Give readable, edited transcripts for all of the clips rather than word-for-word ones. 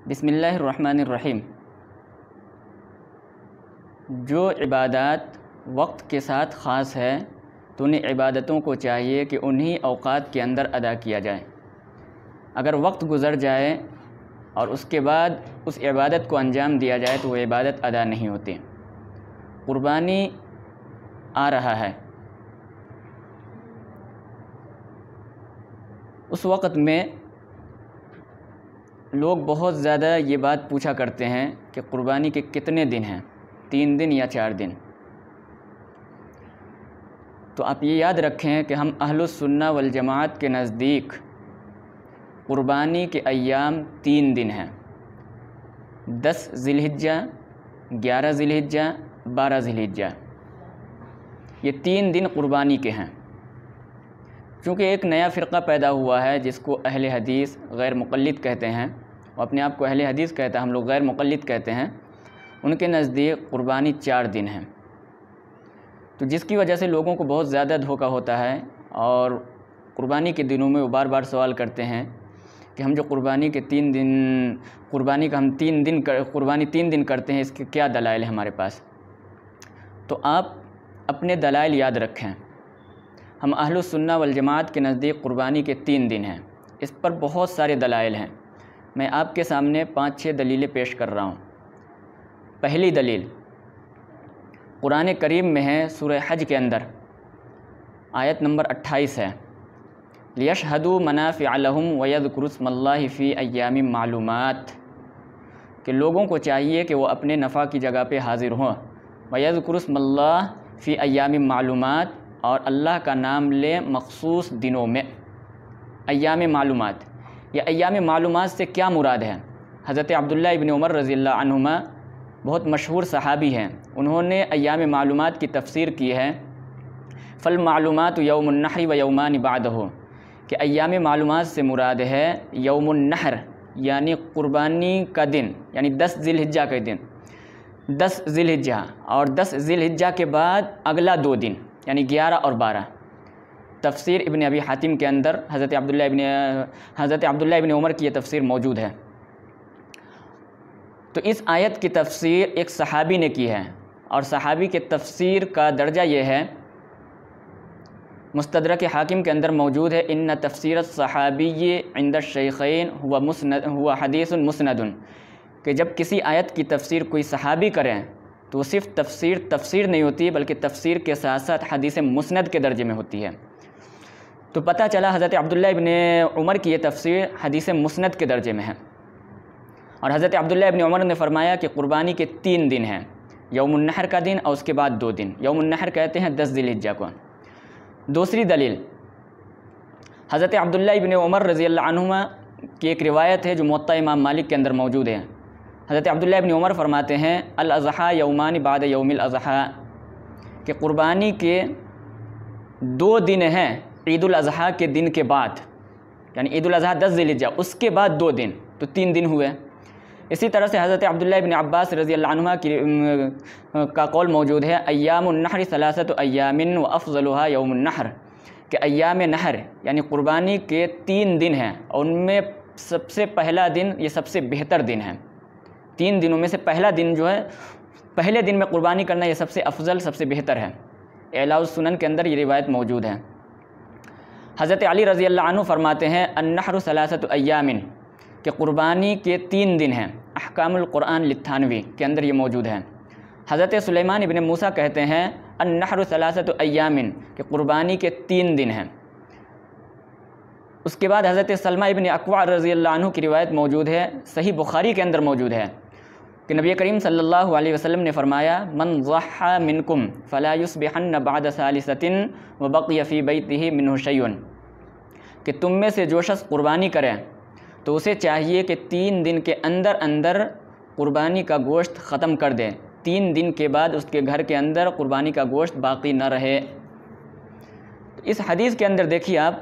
بسم اللہ الرحمن الرحیم۔ جو عبادات وقت کے ساتھ خاص ہے تو انہیں عبادتوں کو چاہیے کہ انہی اوقات کے اندر ادا کیا جائے۔ اگر وقت گزر جائے اور اس کے بعد اس عبادت کو انجام دیا جائے تو وہ عبادت ادا نہیں ہوتی۔ قربانی آ رہا ہے، اس وقت میں لوگ بہت زیادہ یہ بات پوچھا کرتے ہیں کہ قربانی کے کتنے دن ہیں، 3 دن یا 4 دن؟ تو آپ یہ یاد رکھیں کہ ہم اہل السنہ والجماعت کے نزدیک قربانی کے ایام 3 دن ہیں، 10 ذی الحجہ، 11 ذی الحجہ، 12 ذی الحجہ۔ یہ 3 دن قربانی کے ہیں۔ چونکہ ایک نیا فرقہ پیدا ہوا ہے جس کو اہل حدیث غیر مقلد کہتے ہیں، وہ اپنے آپ کو اہل حدیث کہتا ہے، ہم لوگ غیر مقلد کہتے ہیں، ان کے نزدیک قربانی 4 دن ہیں۔ تو جس کی وجہ سے لوگوں کو بہت زیادہ دھوکہ ہوتا ہے، اور قربانی کے دنوں میں وہ بار بار سوال کرتے ہیں کہ ہم جو قربانی کا ہم 3 دن کرتے ہیں، اس کے کیا دلائل ہیں ہمارے پاس؟ تو آپ اپنے دلائل یاد رکھیں۔ ہم اہل السنہ والجماعت کے نزدیک قربانی کے 3 دن ہیں، اس پر بہت سارے دلائل ہیں۔ میں آپ کے سامنے 5-6 دلیلیں پیش کر رہا ہوں۔ پہلی دلیل قرآن کریم میں ہے، سورہ حج کے اندر آیت نمبر 28 ہے، لِيَشْهَدُوا مَنَافِعَ لَهُمْ وَيَذْكُرُوا اسْمَ اللَّهِ فِي أَيَّامٍ مَّعْلُومَاتٍ کہ لوگوں کو چاہیے کہ وہ اپنے نفع کی جگہ پہ حاضر ہوں، وَيَذْكُرُوا اسْمَ اللَّهِ فِي أَيَّامٍ مَّعْلُومَاتٍ اور اللہ کا نام لیں مخصوص دنوں میں۔ ایام معلومات، یہ ایام معلومات سے کیا مراد ہے؟ حضرت عبداللہ ابن عمر رضی اللہ عنہما بہت مشہور صحابی ہیں، انہوں نے ایام معلومات کی تفسیر کی ہے، فالمعلومات یوم النحر و یومان بعدہ، کہ ایام معلومات سے مراد ہے یوم النحر یعنی قربانی کا دن، یعنی 10 ذی الحجہ کے دن، 10 ذی الحجہ، اور 10 ذی الحجہ کے بعد اگلا 2 دن یعنی 11 اور 12۔ تفسیر ابن ابی حاتم کے اندر حضرت عبداللہ ابن عمر کی یہ تفسیر موجود ہے۔ تو اس آیت کی تفسیر ایک صحابی نے کی ہے، اور صحابی کے تفسیر کا درجہ یہ ہے، مستدرک حاکم کے اندر موجود ہے، ان تفسیر الصحابی عند الشیخین ہوا حدیث مسند، کہ جب کسی آیت کی تفسیر کوئی صحابی کریں تو وہ صرف تفسیر نہیں ہوتی بلکہ تفسیر کے ساتھ ساتھ حدیث مسند کے درجے میں ہوتی ہے۔ تو پتہ چلا حضرت عبداللہ ابن عمر کی یہ تفسیر حدیث مسند کے درجے میں ہے، اور حضرت عبداللہ ابن عمر نے فرمایا کہ قربانی کے 3 دن ہیں، یوم النحر کا دن اور اس کے بعد 2 دن۔ یوم النحر کہتے ہیں 10 ذی الحجہ کو۔ دوسری دلیل حضرت عبداللہ ابن عمر رضی اللہ عنہما کی ایک روایت ہے جو موطا امام مالک کے اندر موجود ہے۔ حضرت عبداللہ ابن عمر فرماتے ہیں، الاضحیٰ یومان بعد یوم الاضحیٰ، کہ قربانی کے 2 دن ہیں عید الاضحیٰ کے دن کے بعد، یعنی عید الاضحیٰ 10 ذی الحجہ، اس کے بعد 2 دن، تو 3 دن ہوئے۔ اسی طرح سے حضرت عبداللہ ابن عباس رضی اللہ عنہ کا قول موجود ہے، ایام النحر 3 ایام وافضلها یوم النحر، کہ ایام نحر یعنی قربانی کے 3 دن ہیں، اور ان میں سب سے پہلا دن یہ سب سے بہتر دن ہے۔ 3 دنوں میں سے پہلا دن جو ہے، پہلے دن میں قربانی کرنا یہ سب سے افضل، سب سے بہتر ہے۔ اعلاء السنن کے اندر یہ روایت موجود ہے۔ حضرت علی رضی اللہ عنہ فرماتے ہیں، النحر 3 ایام، کہ قربانی کے 3 دن ہیں۔ احکام القرآن للتھانوی کے اندر یہ موجود ہے۔ حضرت سلیمان ابن موسیٰ کہتے ہیں، النحر 3 ایام، کہ قربانی کے 3 دن ہیں۔ اس کے بعد حضرت سلمہ ابن اکوع رضی اللہ عنہ کی روایت موجود ہے، صحیح بخاری کے اندر موجود ہے، کہ نبی کریم صلی اللہ علیہ وسلم نے فرمایا، من ضحى منکم فلا یصبحن بعد ثالثة وبقی فی بیتہ منہ شیء، کہ تم میں سے جو شخص قربانی کرے تو اسے چاہیے کہ 3 دن کے اندر قربانی کا گوشت ختم کر دے، 3 دن کے بعد اس کے گھر کے اندر قربانی کا گوشت باقی نہ رہے۔ اس حدیث کے اندر دیکھیے آپ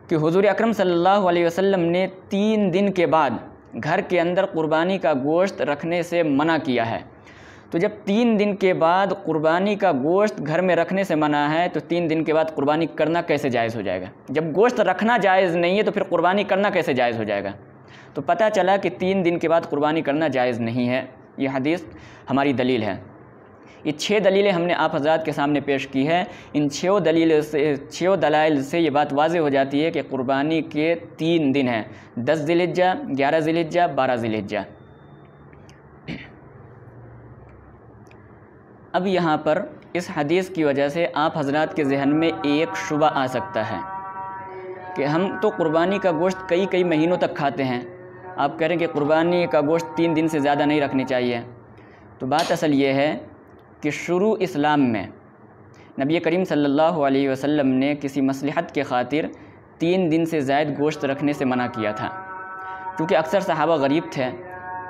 کہ حضور اکرم صلی اللہ علیہ وسلم نے 3 دن کے بعد گھر کے اندر قربانی کا گوشت رکھنے سے منع کیا ہے۔ تو جب 3 دن کے بعد قربانی کا گوشت گھر میں رکھنے سے منع ہے تو 3 دن کے بعد قربانی کرنا کیسے جائز ہو جائے گا؟ جب گوشت رکھنا جائز نہیں ہے تو پھر قربانی کرنا کیسے جائز ہو جائے گا؟ تو پتہ چلا کہ 3 دن کے بعد قربانی کرنا جائز نہیں ہے۔ یہ حدیث ہماری دلیل ہے۔ یہ 6 دلیلیں ہم نے آپ حضرات کے سامنے پیش کی ہے۔ ان 6 دلائل سے یہ بات واضح ہو جاتی ہے کہ قربانی کے 3 دن ہیں، 10 ذی الحجہ، 11 ذی الحجہ، 12 ذی الحجہ۔ اب یہاں پر اس حدیث کی وجہ سے آپ حضرات کے ذہن میں ایک شبہ آ سکتا ہے کہ ہم تو قربانی کا گوشت کئی مہینوں تک کھاتے ہیں، آپ کہہ رہے ہیں کہ قربانی کا گوشت 3 دن سے زیادہ نہیں رکھنی چاہیے۔ تو بات اصل یہ ہے کہ شروع اسلام میں نبی کریم صلی اللہ علیہ وسلم نے کسی مصلحت کے خاطر 3 دن سے زائد گوشت رکھنے سے منع کیا تھا، کیونکہ اکثر صحابہ غریب تھے،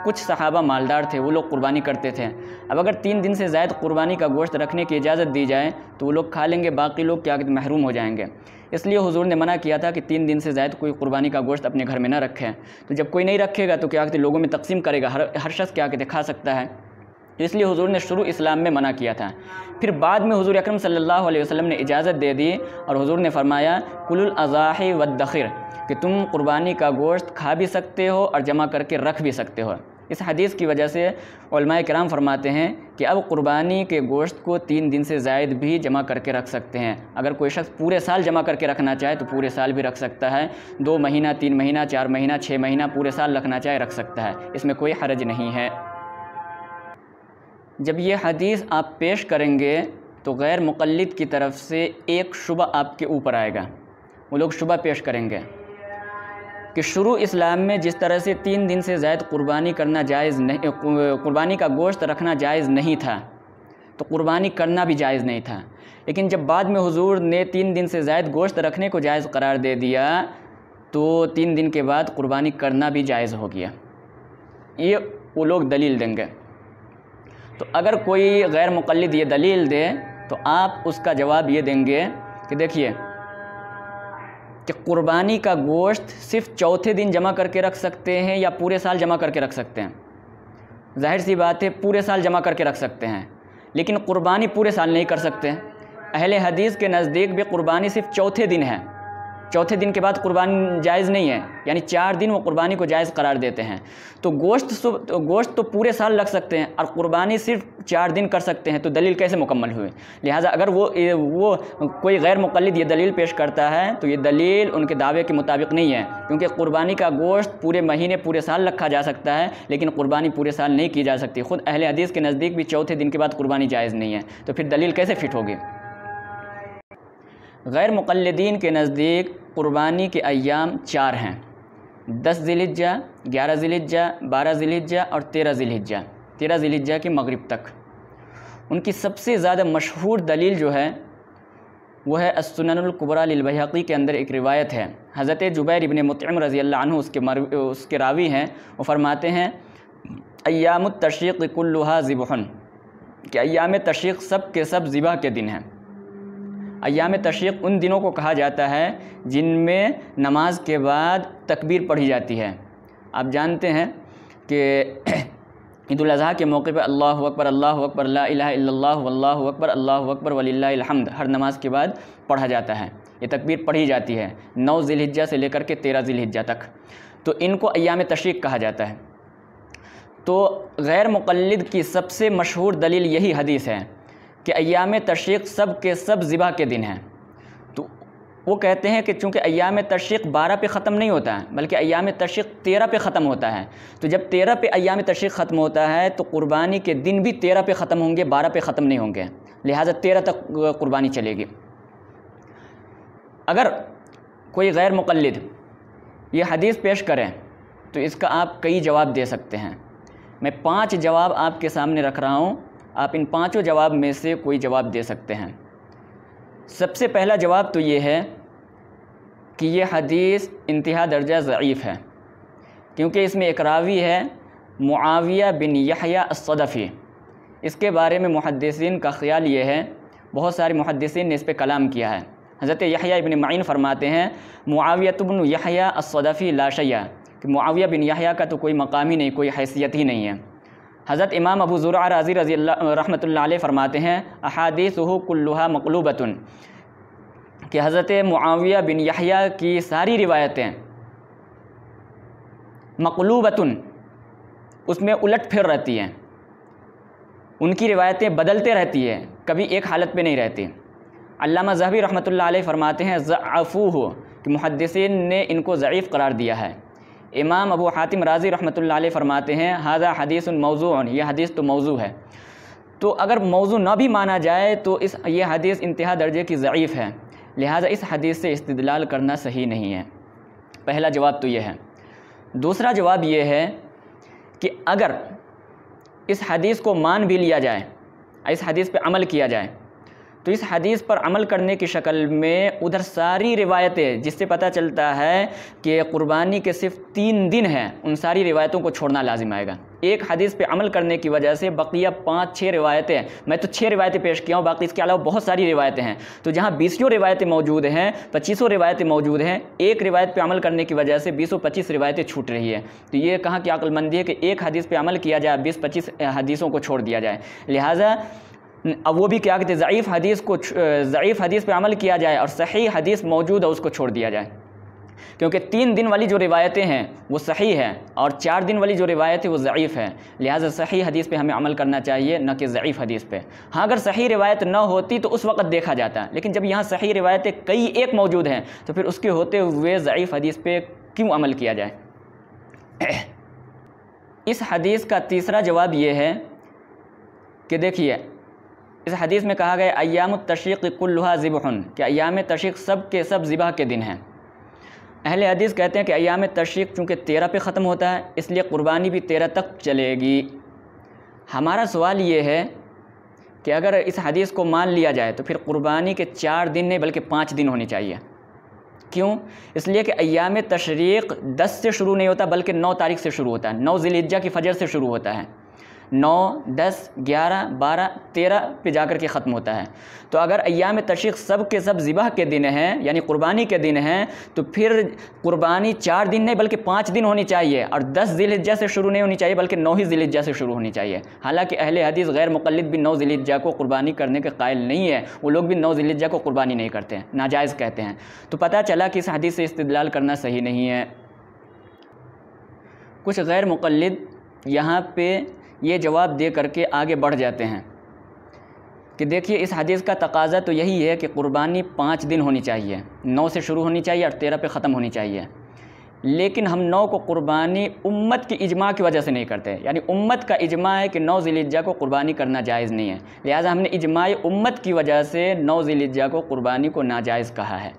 کچھ صحابہ مالدار تھے، وہ لوگ قربانی کرتے تھے۔ اب اگر 3 دن سے زائد قربانی کا گوشت رکھنے کی اجازت دی جائے تو وہ لوگ کھا لیں گے، باقی لوگ کیا محروم ہو جائیں گے۔ اس لیے حضور نے منع کیا تھا کہ 3 دن سے زائد کوئی قربانی کا گوشت اپنے گھر میں نہ رکھے۔ تو جب کوئی نہیں رکھے گا تو کیا کہتے لوگوں میں تقسیم کرے گا، ہر شخص کیا کہتے کھا سکتا ہے۔ تو اس لیے حضور نے شروع اسلام میں منع کیا تھا۔ پھر بعد میں حضور اکرم صلی اللہ علیہ وسلم نے اجازت دے دی اور حضور نے فرمایا کل الاضاحی والدخر، کہ تم قربانی کا گوشت کھا بھی سکتے ہو اور جمع کر کے رکھ بھی سکتے ہو۔ اس حدیث کی وجہ سے علماء کرام فرماتے ہیں کہ اب قربانی کے گوشت کو 3 دن سے زائد بھی جمع کر کے رکھ سکتے ہیں۔ اگر کوئی شخص پورے سال جمع کر کے رکھنا چاہے تو پورے سال بھی رکھ سکتا ہے، 2 مہینہ، 3 مہینہ، 4 مہینہ، 6 مہینہ، پورے سال رکھنا چاہے رکھ سکتا ہے، اس میں کوئی حرج نہیں ہے۔ جب یہ حدیث آپ پیش کریں گے تو غیر مقلد کی طرف سے ایک شبہ آپ کے اوپر آئے گا، وہ لوگ شبہ پیش کریں گے کہ شروع اسلام میں جس طرح سے 3 دن سے زائد قربانی کرنا جائز نہیں، قربانی کا گوشت رکھنا جائز نہیں تھا تو قربانی کرنا بھی جائز نہیں تھا، لیکن جب بعد میں حضور نے 3 دن سے زائد گوشت رکھنے کو جائز قرار دے دیا تو 3 دن کے بعد قربانی کرنا بھی جائز ہو گیا۔ یہ وہ لوگ دلیل دیں گے۔ تو اگر کوئی غیر مقلد یہ دلیل دے تو آپ اس کا جواب یہ دیں گے کہ دیکھیے کہ قربانی کا گوشت صرف چوتھے دن جمع کر کے رکھ سکتے ہیں یا پورے سال جمع کر کے رکھ سکتے ہیں؟ ظاہر سی بات ہے پورے سال جمع کر کے رکھ سکتے ہیں، لیکن قربانی پورے سال نہیں کر سکتے۔ اہل حدیث کے نزدیک بھی قربانی صرف چوتھے دن ہے، چوتھے دن کے بعد قربانی جائز نہیں ہے، یعنی 4 دن وہ قربانی کو جائز قرار دیتے ہیں۔ تو گوشت تو پورے سال رکھ سکتے ہیں اور قربانی صرف 4 دن کر سکتے ہیں، تو دلیل کیسے مکمل ہوئی؟ لہٰذا اگر وہ کوئی غیر مقلد یہ دلیل پیش کرتا ہے تو یہ دلیل ان کے دعوے کے مطابق نہیں ہے، کیونکہ قربانی کا گوشت پورے مہینے پورے سال رکھا جا سکتا ہے لیکن قربانی پورے سال نہیں کی جا سکتی۔ خود اہل حدیث کے نزدیک بھی چوتھے دن کے بعد قربانی جائز نہیں ہے، تو پھر دلیل کیسے فٹ ہوگی؟ غیر مقلدین کے نزدیک قربانی کے ایام 4 ہیں، 10 ذی الحجہ، 11 ذی الحجہ، 12 ذی الحجہ اور 13 ذی الحجہ، 13 ذی الحجہ کی مغرب تک۔ ان کی سب سے زیادہ مشہور دلیل جو ہے وہ ہے السنن الکبریٰ للبیہقی کے اندر ایک روایت ہے، حضرت جبیر ابن مطعم رضی اللہ عنہ اس کے راوی ہیں، وہ فرماتے ہیں ایام التشریق کلھا ذبح، کہ ایام تشریق سب کے سب ذبح کے دن ہیں۔ ایام تشریق ان دنوں کو کہا جاتا ہے جن میں نماز کے بعد تکبیر پڑھی جاتی ہے۔ آپ جانتے ہیں کہ عید الاضحیٰ کے موقع پہ اللہ اکبر لا الہ الا اللہ واللہ اکبر اللہ اکبر وللہ الحمد ہر نماز کے بعد پڑھا جاتا ہے، یہ تکبیر پڑھی جاتی ہے 9 ذی الحجہ سے لے کر کے 13 ذی الحجہ تک، تو ان کو ایام تشریق کہا جاتا ہے۔ تو غیر مقلد کی سب سے مشہور دلیل یہی حدیث ہے کہ ایام تشریق سب کے سب ذبح کے دن ہیں۔ تو وہ کہتے ہیں کہ چونکہ ایام تشریق 12 پہ ختم نہیں ہوتا ہے بلکہ ایام تشریق 13 پہ ختم ہوتا ہے، تو جب 13 پہ ایام تشریق ختم ہوتا ہے تو قربانی کے دن بھی 13 پہ ختم ہوں گے، 12 پہ ختم نہیں ہوں گے، لہٰذا 13 تک قربانی چلے گی۔ اگر کوئی غیر مقلد یہ حدیث پیش کریں تو اس کا آپ کئی جواب دے سکتے ہیں۔ میں 5 جواب آپ کے سامنے رکھ رہا ہوں، آپ ان 5 جواب میں سے کوئی جواب دے سکتے ہیں۔ سب سے پہلا جواب تو یہ ہے کہ یہ حدیث انتہا درجہ ضعیف ہے، کیونکہ اس میں ایک راوی ہے معاویہ بن یحییٰ الصدفی۔ اس کے بارے میں محدثین کا خیال یہ ہے، بہت سارے محدثین نے اس پہ کلام کیا ہے۔ حضرت یحییٰ ابن معین فرماتے ہیں معاویہ بن یحییٰ الصدفی لا شیء، کہ معاویہ بن یحییٰ کا تو کوئی مقام ہی نہیں، کوئی حیثیت ہی نہیں ہے۔ حضرت امام ابو زرعہ رازی رضی اللہ رحمۃ اللہ علیہ فرماتے ہیں احادیثہ کلھا مقلوبۃ، کہ حضرت معاویہ بن یحییٰ کی ساری روایتیں مقلوبتن، اس میں الٹ پھر رہتی ہیں، ان کی روایتیں بدلتے رہتی ہیں، کبھی ایک حالت پہ نہیں رہتی۔ علامہ ذہبی رحمۃ اللہ علیہ فرماتے ہیں ضعفوہ، کہ محدثین نے ان کو ضعیف قرار دیا ہے۔ امام ابو حاتم رازی رحمۃ اللہ علیہ فرماتے ہیں ھذا حدیث موضوع، یہ حدیث تو موضوع ہے۔ تو اگر موضوع نہ بھی مانا جائے تو یہ حدیث انتہا درجے کی ضعیف ہے، لہٰذا اس حدیث سے استدلال کرنا صحیح نہیں ہے۔ پہلا جواب تو یہ ہے۔ دوسرا جواب یہ ہے کہ اگر اس حدیث کو مان بھی لیا جائے، اس حدیث پہ عمل کیا جائے، تو اس حدیث پر عمل کرنے کی شکل میں ادھر ساری روایتیں، جس سے پتہ چلتا ہے کہ قربانی کے صرف 3 دن ہیں، ان ساری روایتوں کو چھوڑنا لازم آئے گا۔ ایک حدیث پہ عمل کرنے کی وجہ سے بقیہ 5-6 روایتیں، میں تو 6 روایتیں پیش کیا ہوں، باقی اس کے علاوہ بہت ساری روایتیں ہیں، تو جہاں 20 روایتیں موجود ہیں، 25 روایتیں موجود ہیں، ایک روایت پہ عمل کرنے کی وجہ سے 20-25 روایتیں چھوٹ رہی ہیں۔ تو یہ کہاں کی عقل مندی ہے کہ ایک حدیث پہ عمل کیا جائے، 20-25 حدیثوں کو چھوڑ دیا جائے۔ لہٰذا اب وہ بھی کیا کہتے ہیں، ضعیف حدیث پہ عمل کیا جائے اور صحیح حدیث موجود ہے اس کو چھوڑ دیا جائے، کیونکہ 3 دن والی جو روایتیں ہیں وہ صحیح ہے اور 4 دن والی جو روایت ہے وہ ضعیف ہے، لہٰذا صحیح حدیث پہ ہمیں عمل کرنا چاہیے، نہ کہ ضعیف حدیث پہ۔ ہاں اگر صحیح روایت نہ ہوتی تو اس وقت دیکھا جاتا، لیکن جب یہاں صحیح روایتیں کئی ایک موجود ہیں تو پھر اس کے ہوتے ہوئے ضعیف حدیث پہ کیوں عمل کیا جائے؟ اس حدیث کا تیسرا جواب یہ ہے کہ دیکھیے، اس حدیث میں کہا گیا ایام التشریق کلھا ذبح، کہ ایام تشریق سب کے سب ذبح کے دن ہیں۔ اہل حدیث کہتے ہیں کہ ایام تشریق چونکہ 13 پہ ختم ہوتا ہے، اس لیے قربانی بھی 13 تک چلے گی۔ ہمارا سوال یہ ہے کہ اگر اس حدیث کو مان لیا جائے تو پھر قربانی کے 4 دن نہیں بلکہ 5 دن ہونی چاہیے۔ کیوں؟ اس لیے کہ ایام تشریق 10 سے شروع نہیں ہوتا بلکہ 9 تاریخ سے شروع ہوتا ہے، 9 ذی الحجہ کی فجر سے شروع ہوتا ہے، 9، 10، 11، 12، 13 پہ جا کر کے ختم ہوتا ہے۔ تو اگر ایام تشریق سب کے سب ذبح کے دن ہیں، یعنی قربانی کے دن ہیں، تو پھر قربانی 4 دن نہیں بلکہ 5 دن ہونی چاہیے، اور 10 ذی الحجہ سے شروع نہیں ہونی چاہیے بلکہ 9 ہی ذی الحجہ سے شروع ہونی چاہیے۔ حالانکہ اہل حدیث غیر مقلد بھی 9 ذی الحجہ کو قربانی کرنے کے قائل نہیں ہے، وہ لوگ بھی 9 ذی الحجہ کو قربانی نہیں کرتے ہیں، ناجائز کہتے ہیں۔ تو پتہ چلا کہ اس حدیث سے استدلال کرنا صحیح نہیں ہے۔ کچھ غیر مقلد یہاں پہ یہ جواب دے کر کے آگے بڑھ جاتے ہیں کہ دیکھیے اس حدیث کا تقاضا تو یہی ہے کہ قربانی 5 دن ہونی چاہیے، 9 سے شروع ہونی چاہیے اور 13 پہ ختم ہونی چاہیے، لیکن ہم 9 کو قربانی امت کی اجماع کی وجہ سے نہیں کرتے، یعنی امت کا اجماع ہے کہ 9 ذی الحجہ کو قربانی کرنا جائز نہیں ہے، لہٰذا ہم نے اجماع امت کی وجہ سے 9 ذی الحجہ کو قربانی کو ناجائز کہا ہے۔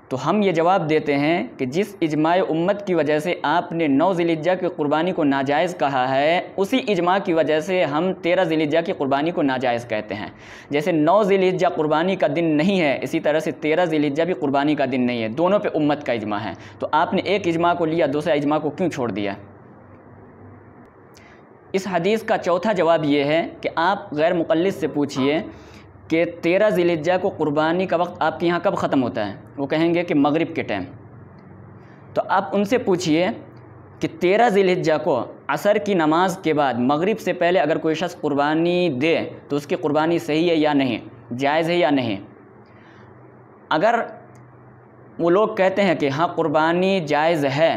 تو ہم یہ جواب دیتے ہیں کہ جس اجماع امت کی وجہ سے آپ نے 9 ذی الحجہ کی قربانی کو ناجائز کہا ہے، اسی اجماع کی وجہ سے ہم 13 ذی الحجہ کی قربانی کو ناجائز کہتے ہیں۔ جیسے 9 ذی الحجہ قربانی کا دن نہیں ہے، اسی طرح سے 13 ذی الحجہ بھی قربانی کا دن نہیں ہے، دونوں پہ امت کا اجماع ہے، تو آپ نے ایک اجماع کو لیا، دوسرا اجماع کو کیوں چھوڑ دیا؟ اس حدیث کا چوتھا جواب یہ ہے کہ آپ غیر مقلد سے پوچھئے کہ 13 ذی الحجہ کو قربانی کا وقت آپ کے یہاں کب ختم ہوتا ہے؟ وہ کہیں گے کہ مغرب کے ٹائم۔ تو آپ ان سے پوچھئے کہ 13 ذی الحجہ کو عصر کی نماز کے بعد مغرب سے پہلے اگر کوئی شخص قربانی دے تو اس کی قربانی صحیح ہے یا نہیں، جائز ہے یا نہیں؟ اگر وہ لوگ کہتے ہیں کہ ہاں قربانی جائز ہے،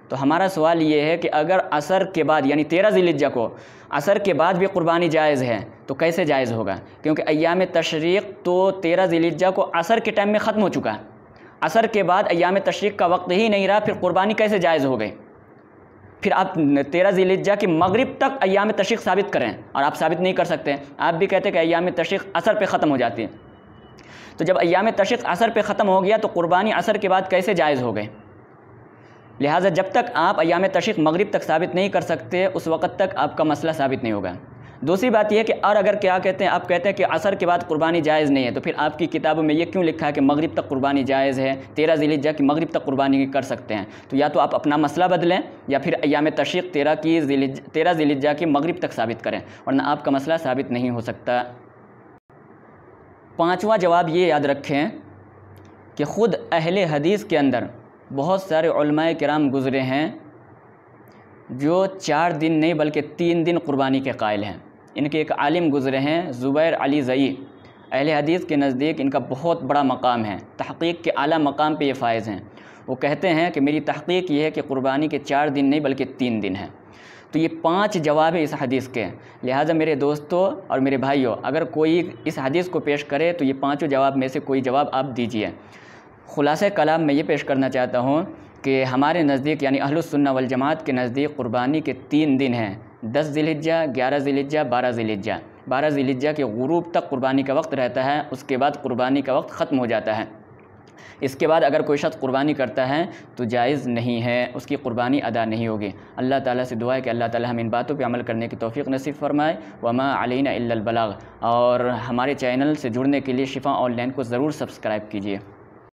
تو ہمارا سوال یہ ہے کہ اگر عصر کے بعد یعنی 13 ذی الحجہ کو عصر کے بعد بھی قربانی جائز ہے تو کیسے جائز ہوگا؟ کیونکہ ایام تشریق تو 13 ذی الحجہ کو عصر کے ٹائم میں ختم ہو چکا ہے، عصر کے بعد ایام تشریق کا وقت ہی نہیں رہا، پھر قربانی کیسے جائز ہو گئی؟ پھر آپ 13 ذی الحجہ کی مغرب تک ایام تشریق ثابت کریں، اور آپ ثابت نہیں کر سکتے، آپ بھی کہتے ہیں کہ ایام تشریق عصر پہ ختم ہو جاتی ہے، تو جب ایام تشریق عصر پہ ختم ہو گیا تو قربانی عصر کے بعد کیسے جائز ہو گئی؟ لہٰذا جب تک آپ ایام تشریق مغرب تک ثابت نہیں کر سکتے اس وقت تک آپ کا مسئلہ ثابت نہیں ہوگا۔ دوسری بات یہ ہے کہ اور اگر کیا کہتے ہیں، آپ کہتے ہیں کہ عصر کے بعد قربانی جائز نہیں ہے، تو پھر آپ کی کتابوں میں یہ کیوں لکھا ہے کہ مغرب تک قربانی جائز ہے، 13 ذی الحجہ کی مغرب تک قربانی کر سکتے ہیں؟ تو یا تو آپ اپنا مسئلہ بدلیں یا پھر ایام تشریق 13 ذی الحجہ کی مغرب تک ثابت کریں، ورنہ آپ کا مسئلہ ثابت نہیں ہو سکتا۔ پانچواں جواب یہ یاد رکھیں کہ خود اہل حدیث کے اندر بہت سارے علماء کرام گزرے ہیں جو 4 دن نہیں بلکہ 3 دن قربانی کے قائل ہیں۔ ان کے ایک عالم گزرے ہیں زبیر علی زئی، اہل حدیث کے نزدیک ان کا بہت بڑا مقام ہے، تحقیق کے اعلیٰ مقام پہ یہ فائز ہیں۔ وہ کہتے ہیں کہ میری تحقیق یہ ہے کہ قربانی کے 4 دن نہیں بلکہ 3 دن ہیں۔ تو یہ 5 جواب ہے اس حدیث کے، لہٰذا میرے دوستوں اور میرے بھائیوں، اگر کوئی اس حدیث کو پیش کرے تو یہ 5 جواب میں سے کوئی جواب آپ دیجئے۔ خلاصہ کلام میں یہ پیش کرنا چاہتا ہوں کہ ہمارے نزدیک یعنی اہل السنہ والجماعت کے نزدیک قربانی کے 3 دن ہیں، 10 ذی الحجہ، 11 ذی الحجہ، 12 ذی الحجہ۔ 12 ذی الحجہ کے غروب تک قربانی کا وقت رہتا ہے، اس کے بعد قربانی کا وقت ختم ہو جاتا ہے۔ اس کے بعد اگر کوئی شخص قربانی کرتا ہے تو جائز نہیں ہے، اس کی قربانی ادا نہیں ہوگی۔ اللہ تعالیٰ سے دعا ہے کہ اللہ تعالیٰ ہم ان باتوں پہ عمل کرنے کی توفیق نصیب فرمائے۔ وما علینا الا البلاغ۔ اور ہمارے چینل سے جڑنے کے لیے شفا آن لائن کو ضرور سبسکرائب کیجیے۔